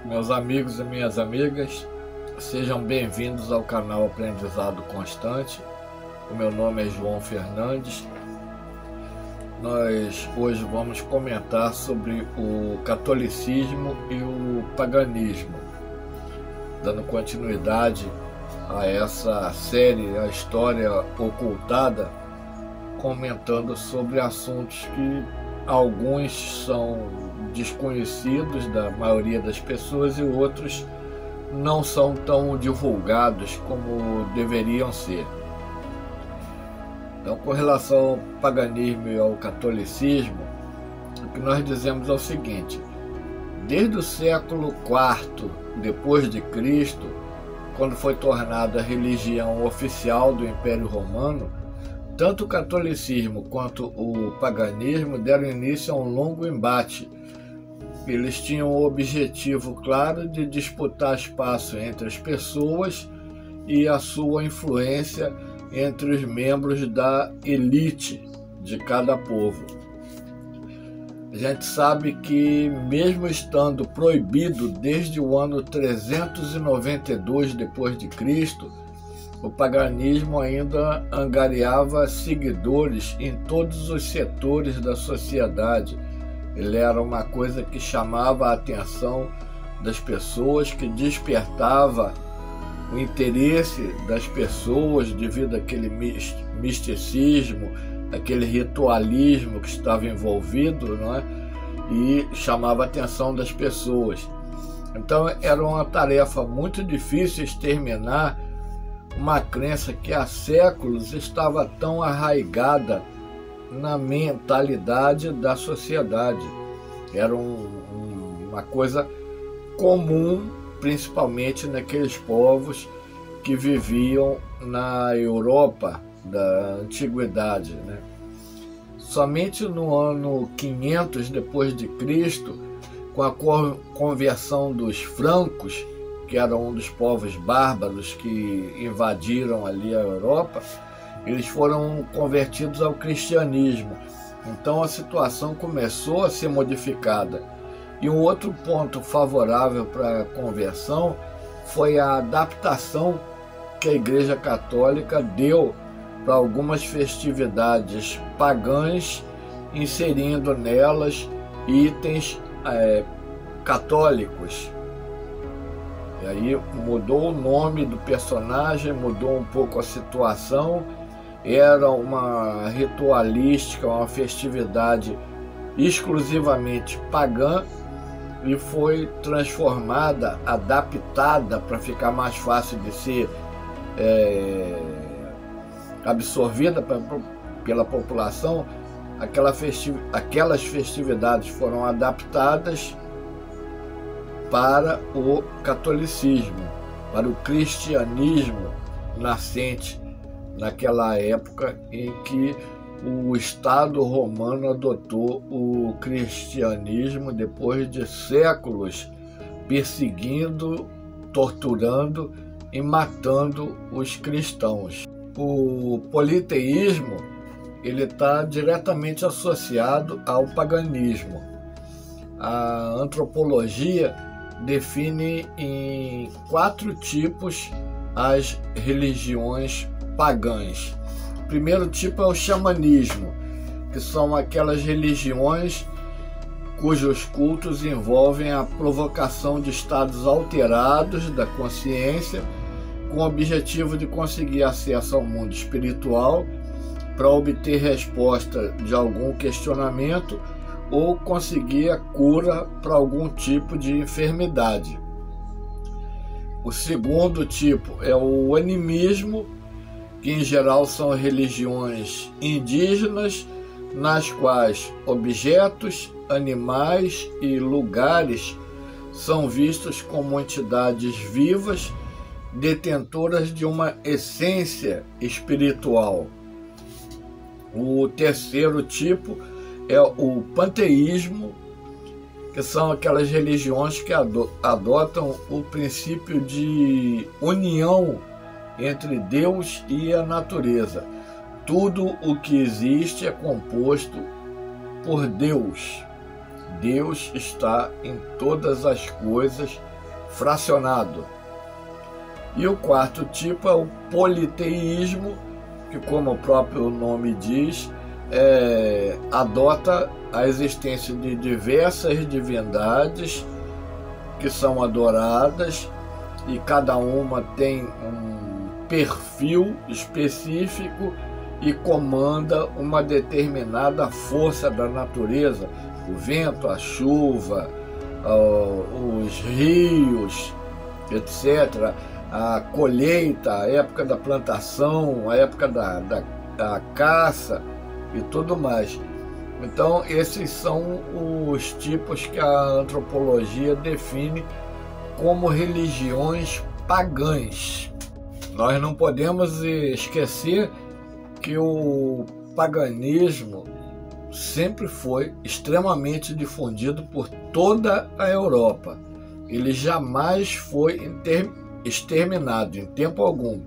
Meus amigos e minhas amigas, sejam bem-vindos ao canal Aprendizado Constante. O meu nome é João Fernandes. Nós hoje vamos comentar sobre o catolicismo e o paganismo, dando continuidade a essa série, a História Ocultada, comentando sobre assuntos que alguns são desconhecidos da maioria das pessoas e outros não são tão divulgados como deveriam ser. Então, com relação ao paganismo e ao catolicismo, o que nós dizemos é o seguinte: desde o século IV depois de Cristo, quando foi tornada a religião oficial do Império Romano, tanto o catolicismo quanto o paganismo deram início a um longo embate. Eles tinham o objetivo claro de disputar espaço entre as pessoas e a sua influência entre os membros da elite de cada povo. A gente sabe que, mesmo estando proibido desde o ano 392 depois de Cristo, o paganismo ainda angariava seguidores em todos os setores da sociedade. Ele era uma coisa que chamava a atenção das pessoas, que despertava o interesse das pessoas devido àquele misticismo, aquele ritualismo que estava envolvido, não é? E chamava a atenção das pessoas. Então era uma tarefa muito difícil exterminar uma crença que há séculos estava tão arraigada na mentalidade da sociedade. Era uma coisa comum, principalmente naqueles povos que viviam na Europa da Antiguidade, né? Somente no ano 500 depois de Cristo, com a conversão dos francos, que eram um dos povos bárbaros que invadiram ali a Europa, eles foram convertidos ao cristianismo. Então a situação começou a ser modificada. E um outro ponto favorável para a conversão foi a adaptação que a Igreja Católica deu para algumas festividades pagãs, inserindo nelas itens católicos. E aí mudou o nome do personagem, mudou um pouco a situação. Era uma ritualística, uma festividade exclusivamente pagã, e foi transformada, adaptada para ficar mais fácil de ser absorvida pela população. Aquelas festividades foram adaptadas para o catolicismo, para o cristianismo nascente naquela época em que o Estado romano adotou o cristianismo depois de séculos perseguindo, torturando e matando os cristãos. O politeísmo ele está diretamente associado ao paganismo. A antropologia define em 4 tipos as religiões pagãs. O primeiro tipo é o xamanismo, que são aquelas religiões cujos cultos envolvem a provocação de estados alterados da consciência com o objetivo de conseguir acesso ao mundo espiritual para obter resposta de algum questionamento ou conseguir a cura para algum tipo de enfermidade. O segundo tipo é o animismo, que em geral são religiões indígenas, nas quais objetos, animais e lugares são vistos como entidades vivas, detentoras de uma essência espiritual. O terceiro tipo é o panteísmo, que são aquelas religiões que adotam o princípio de união entre Deus e a natureza. Tudo o que existe é composto por Deus. Deus está em todas as coisas, fracionado. E o quarto tipo é o politeísmo, que, como o próprio nome diz, adota a existência de diversas divindades que são adoradas, e cada uma tem um perfil específico e comanda uma determinada força da natureza, o vento, a chuva, os rios, etc., a colheita, a época da plantação, a época da caça e tudo mais. Então, esses são os tipos que a antropologia define como religiões pagãs. Nós não podemos esquecer que o paganismo sempre foi extremamente difundido por toda a Europa. Ele jamais foi exterminado em tempo algum.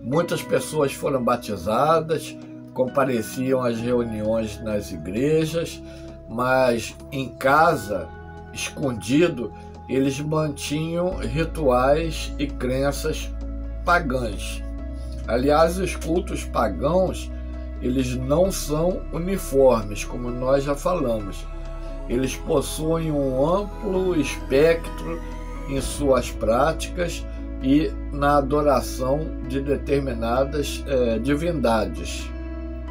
Muitas pessoas foram batizadas, compareciam às reuniões nas igrejas, mas em casa, escondido, eles mantinham rituais e crenças pagãs. Aliás, os cultos pagãos, eles não são uniformes, como nós já falamos. Eles possuem um amplo espectro em suas práticas e na adoração de determinadas divindades.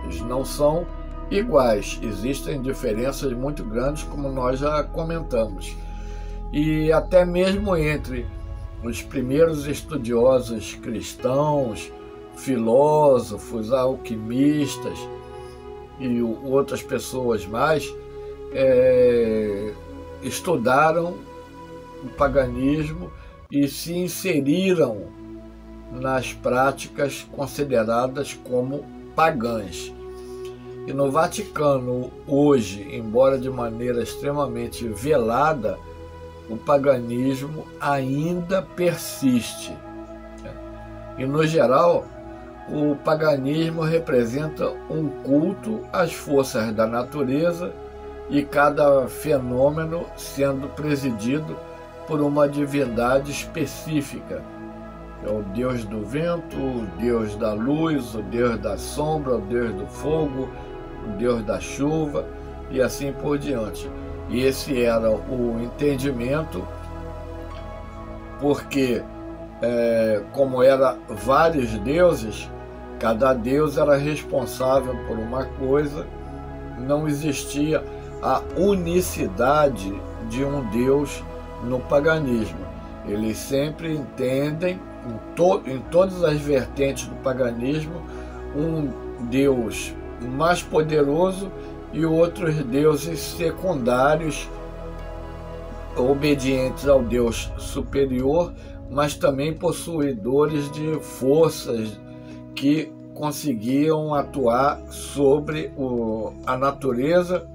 Eles não são iguais, existem diferenças muito grandes, como nós já comentamos. E até mesmo entre os primeiros estudiosos cristãos, filósofos, alquimistas e outras pessoas mais, estudaram o paganismo e se inseriram nas práticas consideradas como pagãs. E no Vaticano, hoje, embora de maneira extremamente velada, o paganismo ainda persiste. E, no geral, o paganismo representa um culto às forças da natureza e cada fenômeno sendo presidido por uma divindade específica. É o deus do vento, o deus da luz, o deus da sombra, o deus do fogo, o deus da chuva e assim por diante. E esse era o entendimento, porque como eram vários deuses, cada deus era responsável por uma coisa, não existia a unicidade de um deus no paganismo. Eles sempre entendem, em todas as vertentes do paganismo, um deus mais poderoso e outros deuses secundários, obedientes ao deus superior, mas também possuidores de forças que conseguiam atuar sobre a natureza,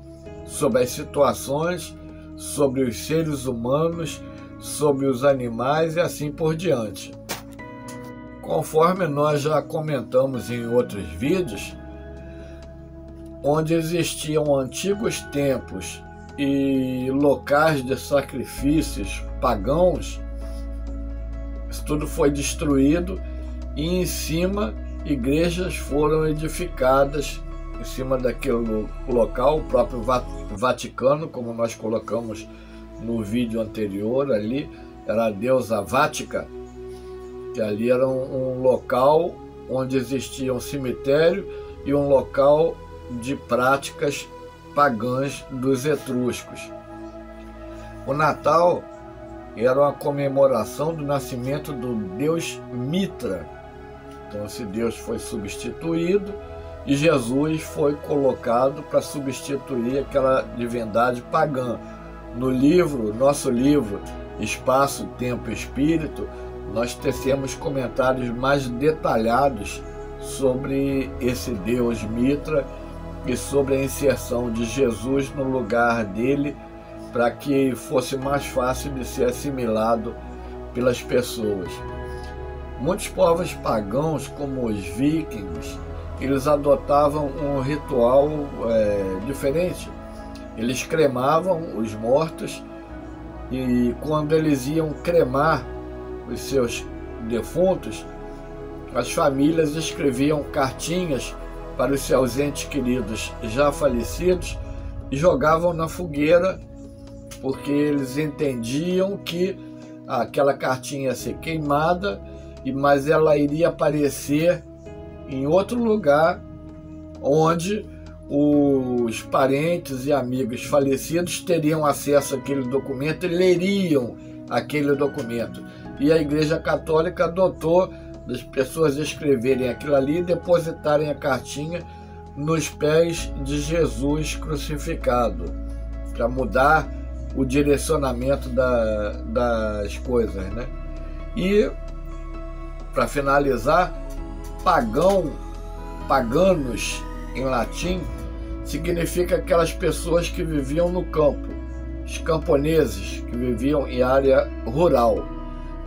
sobre as situações, sobre os seres humanos, sobre os animais e assim por diante. Conforme nós já comentamos em outros vídeos, onde existiam antigos templos e locais de sacrifícios pagãos, isso tudo foi destruído e em cima igrejas foram edificadas em cima daquele local. O próprio Vaticano, como nós colocamos no vídeo anterior ali, era a deusa Vática, que ali era um local onde existia um cemitério e um local de práticas pagãs dos etruscos. O Natal era uma comemoração do nascimento do deus Mitra. Então esse deus foi substituído e Jesus foi colocado para substituir aquela divindade pagã. No livro, nosso livro Espaço, Tempo e Espírito, nós tecemos comentários mais detalhados sobre esse deus Mitra e sobre a inserção de Jesus no lugar dele, para que fosse mais fácil de ser assimilado pelas pessoas. Muitos povos pagãos, como os vikings, eles adotavam um ritual diferente. Eles cremavam os mortos e quando eles iam cremar os seus defuntos, as famílias escreviam cartinhas para os seus entes queridos já falecidos e jogavam na fogueira, porque eles entendiam que aquela cartinha ia ser queimada, mas ela iria aparecer em outro lugar onde os parentes e amigos falecidos teriam acesso àquele documento e leriam aquele documento. E a Igreja Católica adotou das pessoas escreverem aquilo ali e depositarem a cartinha nos pés de Jesus crucificado, para mudar o direcionamento das coisas, né? E, para finalizar, paganos em latim significa aquelas pessoas que viviam no campo, os camponeses que viviam em área rural.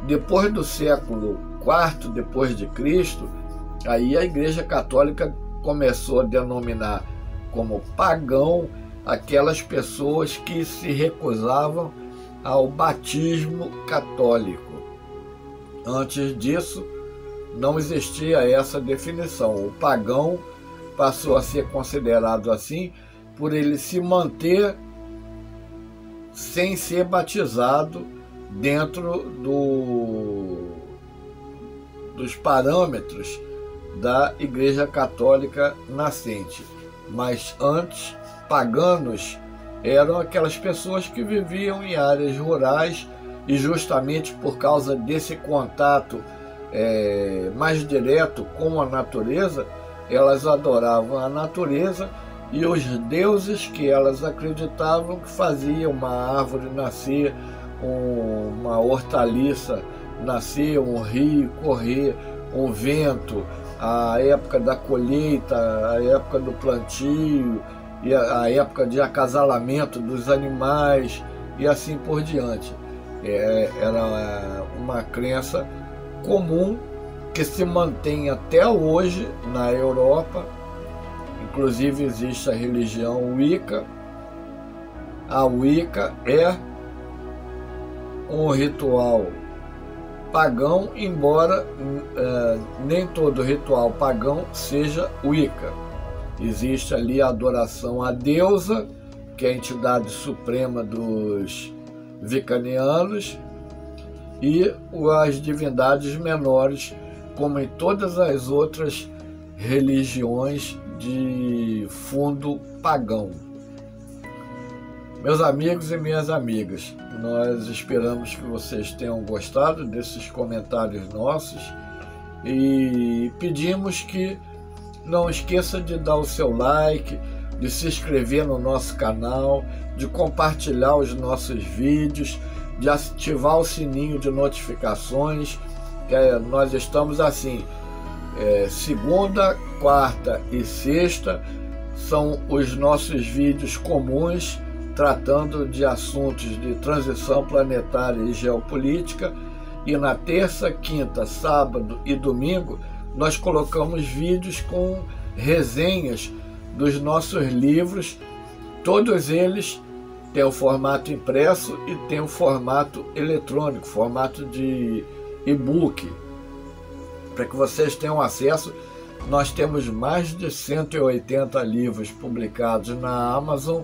Depois do século IV depois de Cristo, aí a Igreja Católica começou a denominar como pagão aquelas pessoas que se recusavam ao batismo católico. Antes disso, não existia essa definição. O pagão passou a ser considerado assim por ele se manter sem ser batizado dentro dos parâmetros da Igreja Católica nascente. Mas antes, paganos eram aquelas pessoas que viviam em áreas rurais e justamente por causa desse contato mais direto com a natureza, elas adoravam a natureza e os deuses que elas acreditavam que faziam uma árvore nascer, uma hortaliça nascer, um rio correr, um vento, a época da colheita, a época do plantio, e a época de acasalamento dos animais e assim por diante. Era uma crença comum que se mantém até hoje na Europa. Inclusive existe a religião Wicca. A Wicca é um ritual pagão, embora nem todo ritual pagão seja Wicca. Existe ali a adoração à deusa, que é a entidade suprema dos wiccanianos, e as divindades menores, como em todas as outras religiões de fundo pagão. Meus amigos e minhas amigas, nós esperamos que vocês tenham gostado desses comentários nossos e pedimos que não esqueça de dar o seu like, de se inscrever no nosso canal, de compartilhar os nossos vídeos, de ativar o sininho de notificações. Nós estamos assim, segunda, quarta e sexta são os nossos vídeos comuns, tratando de assuntos de transição planetária e geopolítica, e na terça, quinta, sábado e domingo nós colocamos vídeos com resenhas dos nossos livros. Todos eles têm o formato impresso e tem o formato eletrônico, formato de e-book, para que vocês tenham acesso. Nós temos mais de 180 livros publicados na Amazon,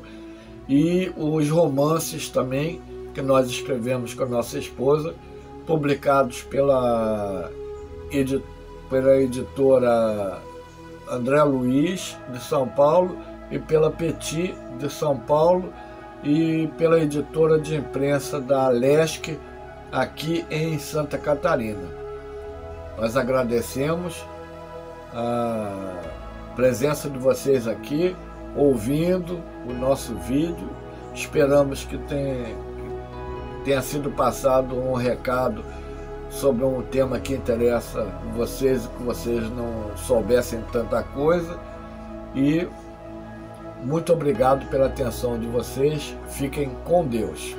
e os romances também, que nós escrevemos com a nossa esposa, publicados pela pela editora André Luiz, de São Paulo, e pela Petit, de São Paulo, e pela editora de imprensa da Lesc, aqui em Santa Catarina. Nós agradecemos a presença de vocês aqui, ouvindo o nosso vídeo. Esperamos que tenha sido passado um recado sobre um tema que interessa vocês e que vocês não soubessem tanta coisa. E muito obrigado pela atenção de vocês. Fiquem com Deus.